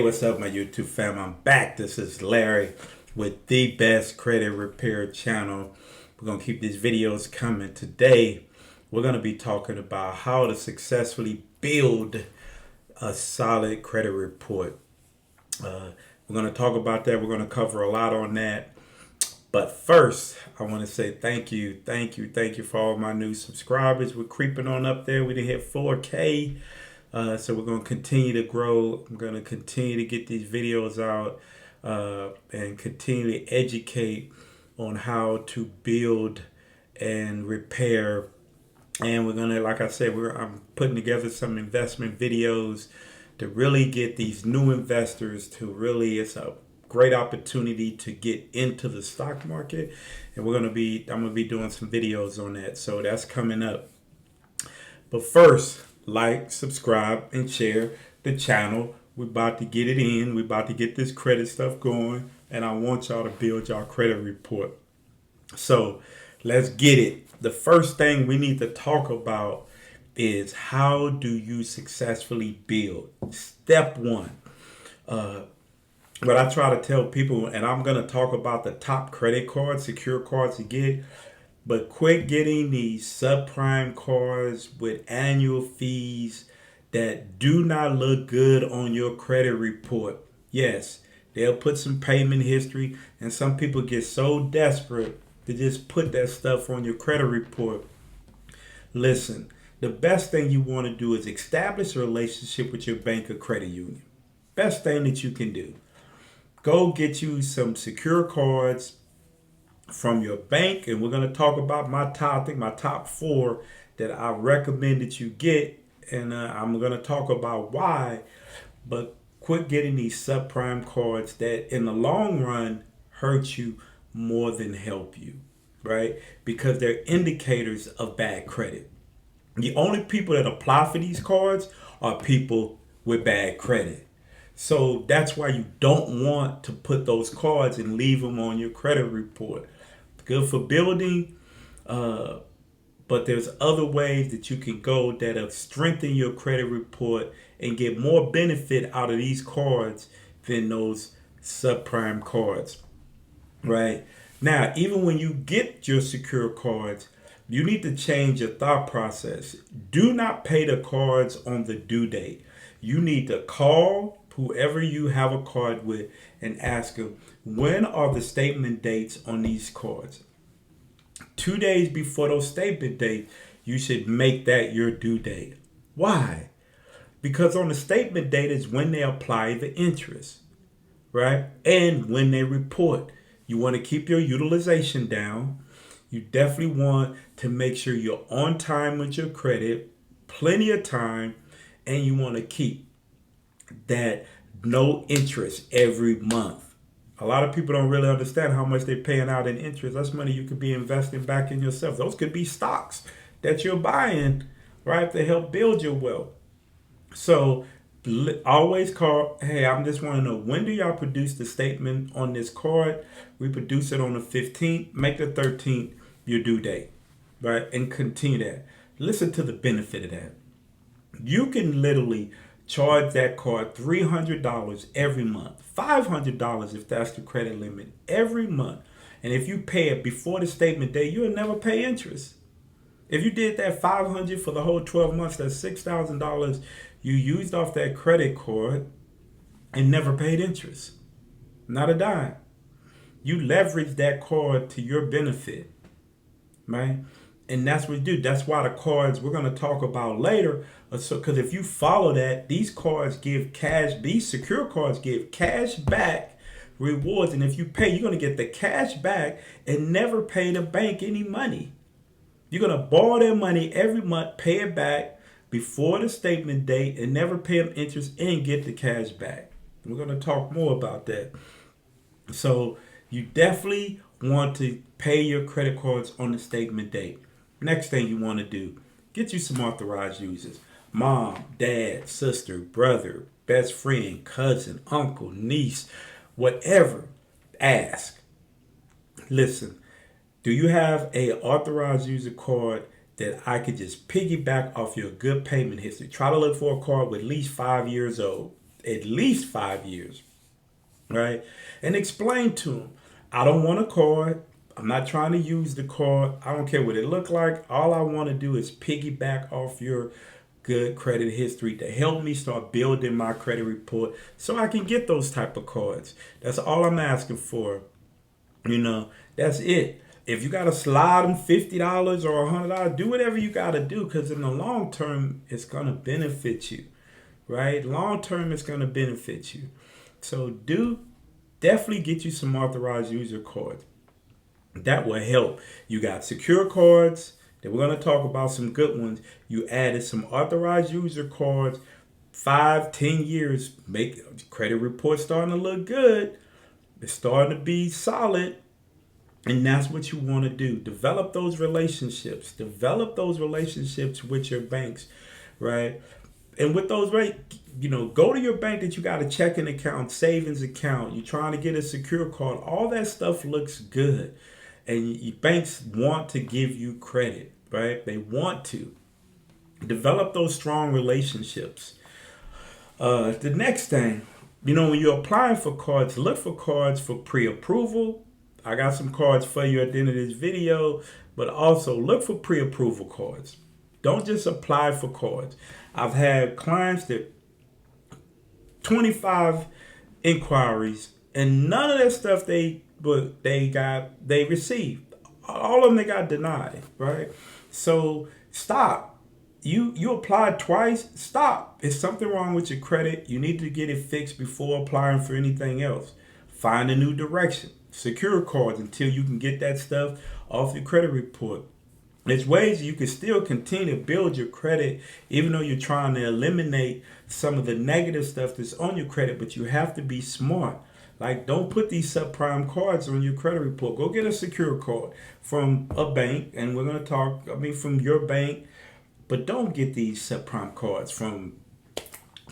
What's up, my YouTube fam? I'm back. This is Larry with the best credit repair channel. We're going to keep these videos coming. Today, we're going to be talking about how to successfully build a solid credit report. We're going to talk about that. We're going to cover a lot on that. But first, I want to say thank you for all my new subscribers. We're creeping on up there. We didn't hit 4K. So we're going to continue to grow. I'm going to continue to get these videos out and continue to educate on how to build and repair. And we're going to, like I said, I'm putting together some investment videos to really get these new investors to really, it's a great opportunity to get into the stock market. And I'm going to be doing some videos on that. So that's coming up. But first, like, subscribe, and share the channel. We're about to get it in. We're about to get this credit stuff going. And I want y'all to build y'all credit report. So let's get it. The first thing we need to talk about is how do you successfully build? Step one. What I try to tell people, and I'm going to talk about the top credit cards, secure cards to get. But quit getting these subprime cards with annual fees that do not look good on your credit report. Yes, they'll put some payment history, and some people get so desperate to just put that stuff on your credit report. Listen, the best thing you want to do is establish a relationship with your bank or credit union. Best thing that you can do. Go get you some secure cards from your bank, and we're going to talk about my top 4 that I recommend that you get, and I'm going to talk about why. But quit getting these subprime cards that in the long run hurt you more than help you, right? Because they're indicators of bad credit. The only people that apply for these cards are people with bad credit. So that's why you don't want to put those cards and leave them on your credit report. Good for building, but there's other ways that you can go that'll strengthen your credit report and get more benefit out of these cards than those subprime cards, right? Now, even when you get your secure cards, you need to change your thought process. Do not pay the cards on the due date. You need to call whoever you have a card with and ask them, when are the statement dates on these cards? 2 days before those statement dates, you should make that your due date. Why? Because on the statement date is when they apply the interest, right? And when they report. You want to keep your utilization down. You definitely want to make sure you're on time with your credit, plenty of time, and you want to keep that no interest every month. A lot of people don't really understand how much they're paying out in interest. That's money you could be investing back in yourself. Those could be stocks that you're buying, right, to help build your wealth. So always call, hey, I just want to know, when do y'all produce the statement on this card? We produce it on the 15th. Make the 13th your due date, right? And continue that. Listen to the benefit of that. You can literally charge that card $300 every month, $500 if that's the credit limit every month. And if you pay it before the statement date, you'll never pay interest. If you did that $500 for the whole 12 months, that's $6,000 you used off that credit card and never paid interest. Not a dime. You leverage that card to your benefit, right? And that's what you do. That's why the cards we're going to talk about later. So, because if you follow that, these secure cards give cash back rewards. And if you pay, you're going to get the cash back and never pay the bank any money. You're going to borrow their money every month, pay it back before the statement date, and never pay them interest and get the cash back. We're going to talk more about that. So you definitely want to pay your credit cards on the statement date. Next thing you want to do, get you some authorized users. Mom, dad, sister, brother, best friend, cousin, uncle, niece, whatever. Ask. Listen, do you have a authorized user card that I could just piggyback off your good payment history? Try to look for a card with at least 5 years old at least 5 years, right? And explain to them, I don't want a card. I'm not trying to use the card. I don't care what it look like. All I want to do is piggyback off your good credit history to help me start building my credit report so I can get those type of cards. That's all I'm asking for. That's it. If you gotta slide them $50 or $100, do whatever you gotta do, because in the long term, it's gonna benefit you, right? Long term, it's gonna benefit you. So definitely get you some authorized user cards. That will help. You got secure cards. That we're gonna talk about some good ones. You added some authorized user cards. 5, 10 years, make credit report starting to look good. It's starting to be solid. And that's what you want to do. Develop those relationships. Develop those relationships with your banks, right? And with those, right, go to your bank that you got a checking account, savings account. You're trying to get a secure card. All that stuff looks good. And banks want to give you credit, right? They want to. Develop those strong relationships. The next thing, when you're applying for cards, look for cards for pre-approval. I got some cards for you at the end of this video, but also look for pre-approval cards. Don't just apply for cards. I've had clients that 25 inquiries and none of that stuff they received. All of them they got denied, right? So stop. You applied twice, stop. Is something wrong with your credit? You need to get it fixed before applying for anything else. Find a new direction. Secure cards until you can get that stuff off your credit report. There's ways you can still continue to build your credit even though you're trying to eliminate some of the negative stuff that's on your credit, but you have to be smart. Like, don't put these subprime cards on your credit report. Go get a secure card from a bank, and we're going to talk, from your bank, but don't get these subprime cards from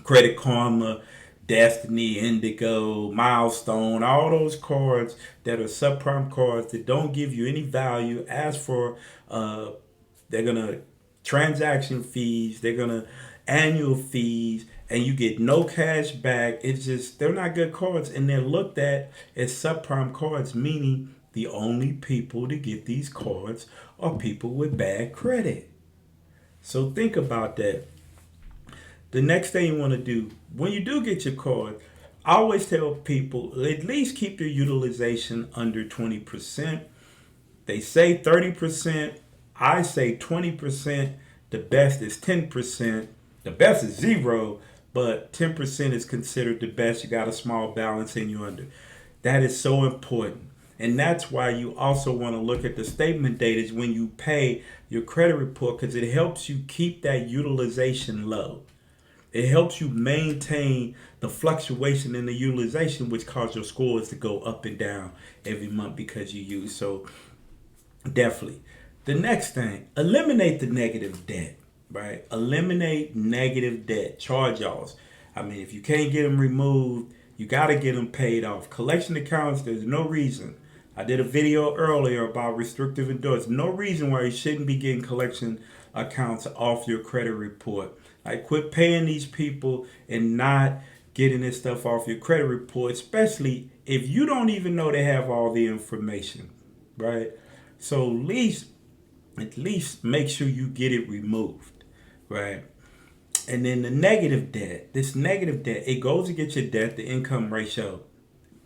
Credit Karma, Destiny, Indigo, Milestone, all those cards that are subprime cards that don't give you any value. As for they're gonna transaction fees, they're gonna annual fees, and you get no cash back. It's just, they're not good cards, and they're looked at as subprime cards, meaning the only people to get these cards are people with bad credit. So think about that. The next thing you want to do, when you do get your card, I always tell people, at least keep your utilization under 20%. They say 30%. I say 20%. The best is 10%. The best is 0, but 10% is considered the best. You got a small balance and you're under. That is so important. And that's why you also want to look at the statement data when you pay your credit report, because it helps you keep that utilization low. It helps you maintain the fluctuation in the utilization, which causes your scores to go up and down every month because you use. So definitely. The next thing, eliminate the negative debt, right? Eliminate negative debt, charge-offs. If you can't get them removed, you got to get them paid off. Collection accounts, there's no reason. I did a video earlier about restrictive endorsements. No reason why you shouldn't be getting collection accounts off your credit report. Like, quit paying these people and not getting this stuff off your credit report, especially if you don't even know they have all the information, right? So at least make sure you get it removed, right? And then the negative debt, it goes against your debt to income ratio.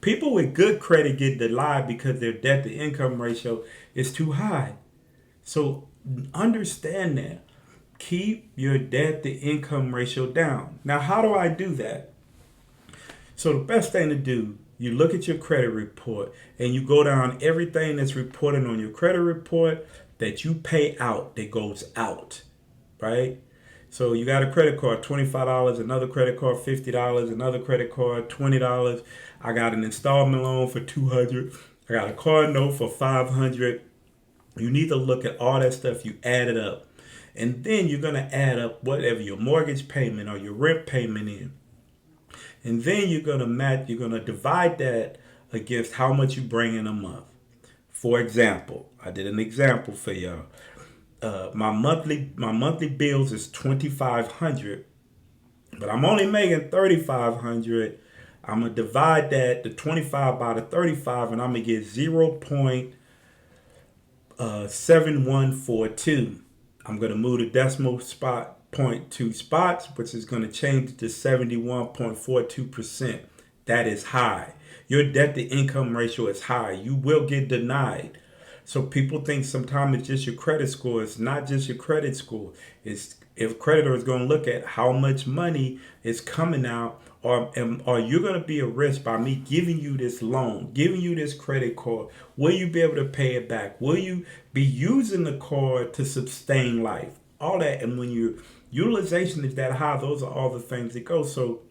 People with good credit get denied because their debt to income ratio is too high. So understand that. Keep your debt to income ratio down. Now, how do I do that? So the best thing to do, you look at your credit report and you go down everything that's reported on your credit report that you pay out, that goes out, right? So you got a credit card, $25, another credit card, $50, another credit card, $20. I got an installment loan for $200. I got a car note for $500. You need to look at all that stuff. You add it up. And then you're going to add up whatever your mortgage payment or your rent payment is. And then you're going to divide that against how much you bring in a month. For example, I did an example for y'all. My monthly bills is $2,500, but I'm only making 3,500. I'm gonna divide that the 25 by the 35, and I'm gonna get 0.7142. I'm gonna move the decimal spot 0.2 spots, which is gonna change it to 71.42%. That is high. Your debt to income ratio is high. You will get denied. So people think sometimes it's just your credit score. It's not just your credit score. It's if creditor is going to look at how much money is coming out, or are you going to be a risk by me giving you this loan, giving you this credit card? Will you be able to pay it back? Will you be using the card to sustain life? All that, and when your utilization is that high, those are all the things that go. So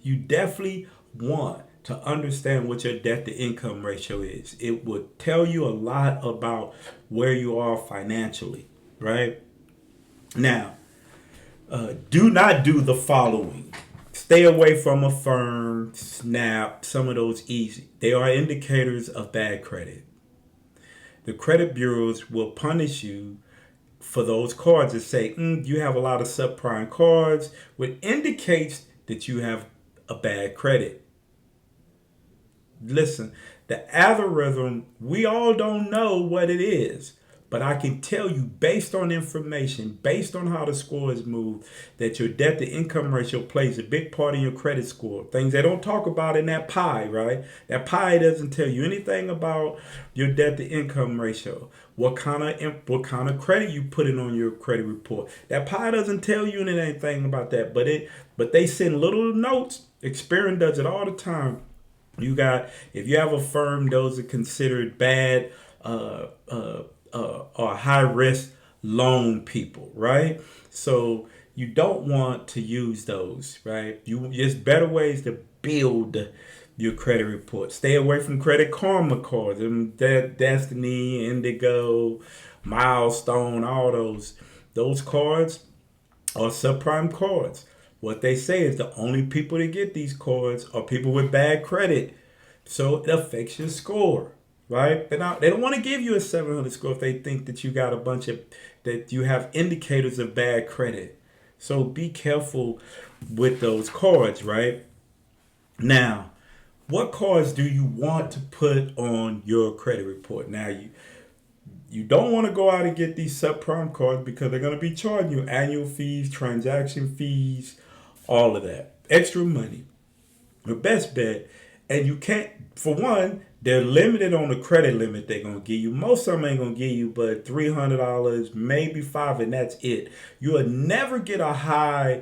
you definitely want to understand what your debt to income ratio is. It would tell you a lot about where you are financially, right? Now, do not do the following. Stay away from Affirm, Snap, some of those easy. They are indicators of bad credit. The credit bureaus will punish you for those cards that say, you have a lot of subprime cards, which indicates that you have a bad credit. Listen, the algorithm, we all don't know what it is, but I can tell you based on information, based on how the scores move, that your debt to income ratio plays a big part in your credit score. Things they don't talk about in that pie, right? That pie doesn't tell you anything about your debt to income ratio. What kind of credit you put in on your credit report. That pie doesn't tell you anything about that, but they send little notes. Experian does it all the time. If you have a firm, those are considered bad or high risk loan people, right? So you don't want to use those, right? There's better ways to build your credit report. Stay away from Credit Karma cards, Destiny, Indigo, Milestone, all those cards are subprime cards. What they say is the only people that get these cards are people with bad credit. So it affects your score, right? They don't want to give you a 700 score if they think that you got that you have indicators of bad credit. So be careful with those cards, right? Now, what cards do you want to put on your credit report? Now, you don't want to go out and get these subprime cards because they're going to be charging you annual fees, transaction fees, all of that. Extra money. Your best bet, and you can't, for one, they're limited on the credit limit they're going to give you. Most of them ain't going to give you but $300, maybe $5, and that's it. You'll never get a high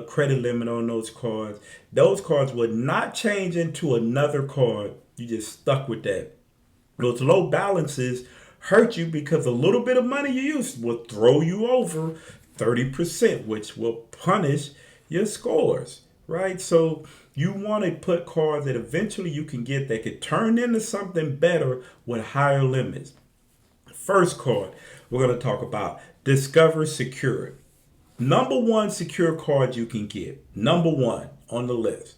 credit limit on those cards. Those cards would not change into another card. You just stuck with that. Those low balances hurt you because a little bit of money you use will throw you over 30%, which will punish your scores, right? So you want to put cards that eventually you can get that could turn into something better with higher limits. First card we're going to talk about, Discover Secure. Number one secure card you can get. Number one on the list.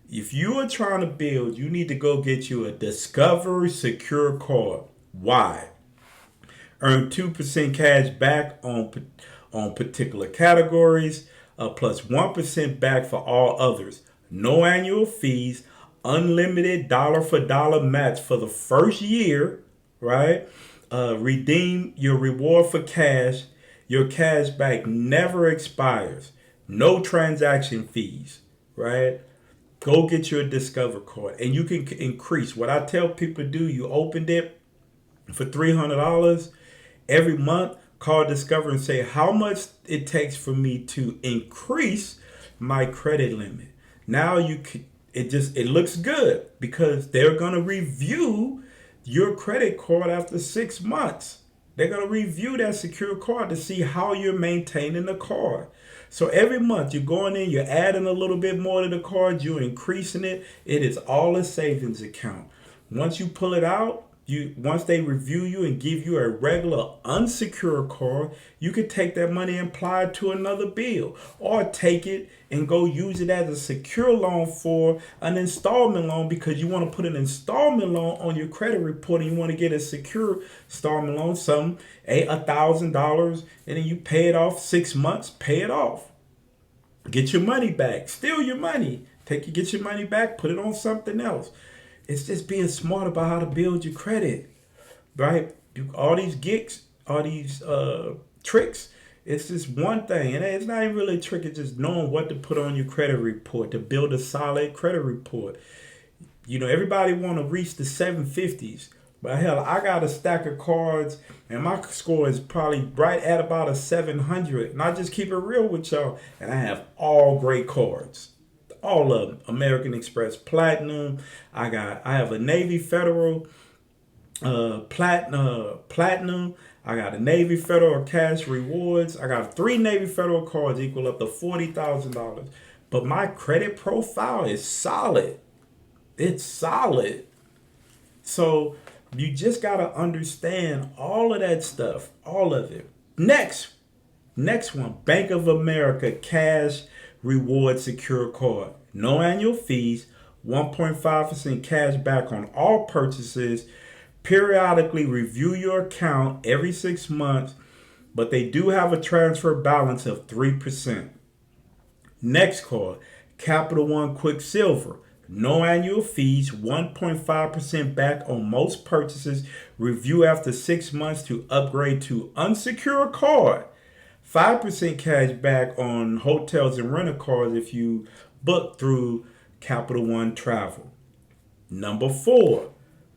If you are trying to build, you need to go get you a Discover Secure card. Why? Earn 2% cash back on particular categories, plus 1% back for all others. No annual fees, unlimited dollar for dollar match for the first year, right? Redeem your reward for cash. Your cash back never expires. No transaction fees, right? Go get your Discover card, and you can increase. What I tell people to do, you opened it for $300 every month. Call Discover and say how much it takes for me to increase my credit limit. Now it looks good because they're gonna review your credit card after 6 months. They're gonna review that secure card to see how you're maintaining the card. So every month you're going in, you're adding a little bit more to the card, you're increasing it. It is all a savings account. Once you pull it out, Once they review you and give you a regular unsecured card, you could take that money and apply it to another bill, or take it and go use it as a secure loan for an installment loan, because you want to put an installment loan on your credit report and you want to get a secure installment loan, some $1,000, and then you pay it off 6 months, pay it off, get your money back, steal your money, get your money back, put it on something else. It's just being smart about how to build your credit, right? All these gigs, all these tricks, it's just one thing. And it's not even really a trick. It's just knowing what to put on your credit report to build a solid credit report. Everybody want to reach the 750s. But hell, I got a stack of cards and my score is probably right at about a 700. And I just keep it real with y'all. And I have all great cards. All of them. American Express Platinum. I have a Navy Federal Platinum. I got a Navy Federal Cash Rewards. I got 3 Navy Federal cards equal up to $40,000. But my credit profile is solid. It's solid. So you just got to understand all of that stuff. All of it. Next one. Bank of America Cash Reward Secure Card. No annual fees, 1.5% cash back on all purchases. Periodically review your account every 6 months, but they do have a transfer balance of 3%. Next card, Capital One Quicksilver. No annual fees, 1.5% back on most purchases. Review after 6 months to upgrade to unsecured card. 5% cash back on hotels and rental cars if you book through Capital One Travel. Number 4,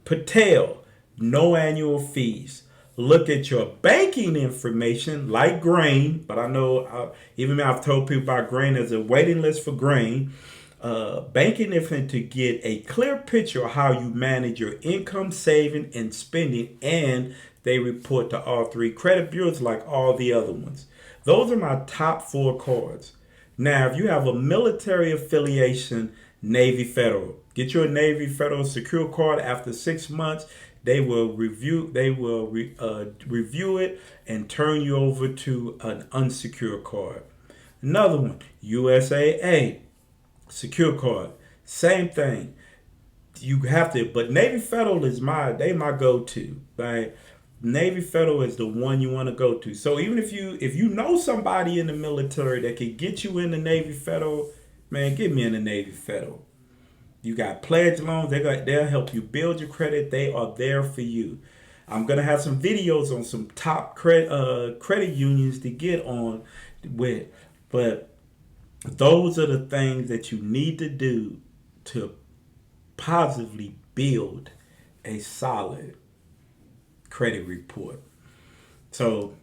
Patel. No annual fees. Look at your banking information like Grain, but I know even I've told people about Grain. There's a waiting list for Grain. Banking information to get a clear picture of how you manage your income, saving, and spending, and they report to all 3 credit bureaus like all the other ones. Those are my top 4 cards. Now, if you have a military affiliation, Navy Federal, get your Navy Federal secure card. After 6 months, they will review it and turn you over to an unsecured card. Another one, USAA secure card, same thing. You have to, but Navy Federal is my go-to, right? Navy Federal is the one you want to go to. So even if you know somebody in the military that can get you in the Navy Federal, man, get me in the Navy Federal. You got pledge loans. They'll help you build your credit. They are there for you. I'm gonna have some videos on some top credit unions to get on with, but those are the things that you need to do to positively build a solid credit report. So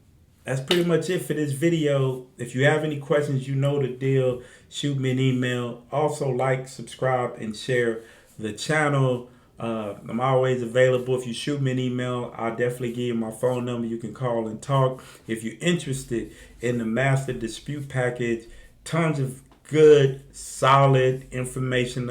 that's pretty much it for this video. If you have any questions, you know the deal. Shoot me an email. Also like, subscribe, and share the channel. I'm always available. If you shoot me an email, I'll definitely give you my phone number. You can call and talk. If you're interested in the Master Dispute Package, tons of good, solid information.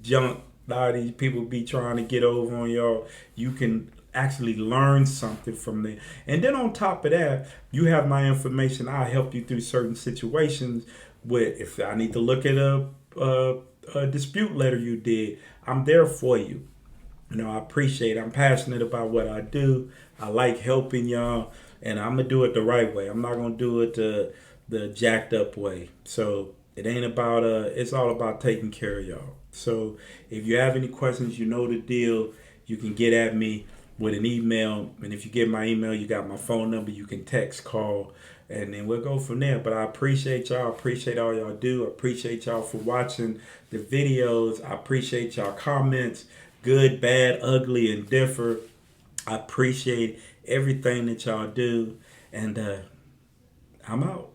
Junk a lot of these people be trying to get over on y'all. You can actually learn something from there. And then on top of that, you have my information. I'll help you through certain situations. If I need to look at a dispute letter you did, I'm there for you. I appreciate it. I'm passionate about what I do. I like helping y'all, and I'm gonna do it the right way. I'm not gonna do it the jacked up way. So it ain't about it's all about taking care of y'all. So if you have any questions, you know the deal. You can get at me with an email, and if you get my email, you got my phone number. You can text, call, and then we'll go from there. But I appreciate y'all. I appreciate all y'all do. I appreciate y'all for watching the videos. I appreciate y'all comments, good, bad, ugly, and different. I appreciate everything that y'all do, and I'm out.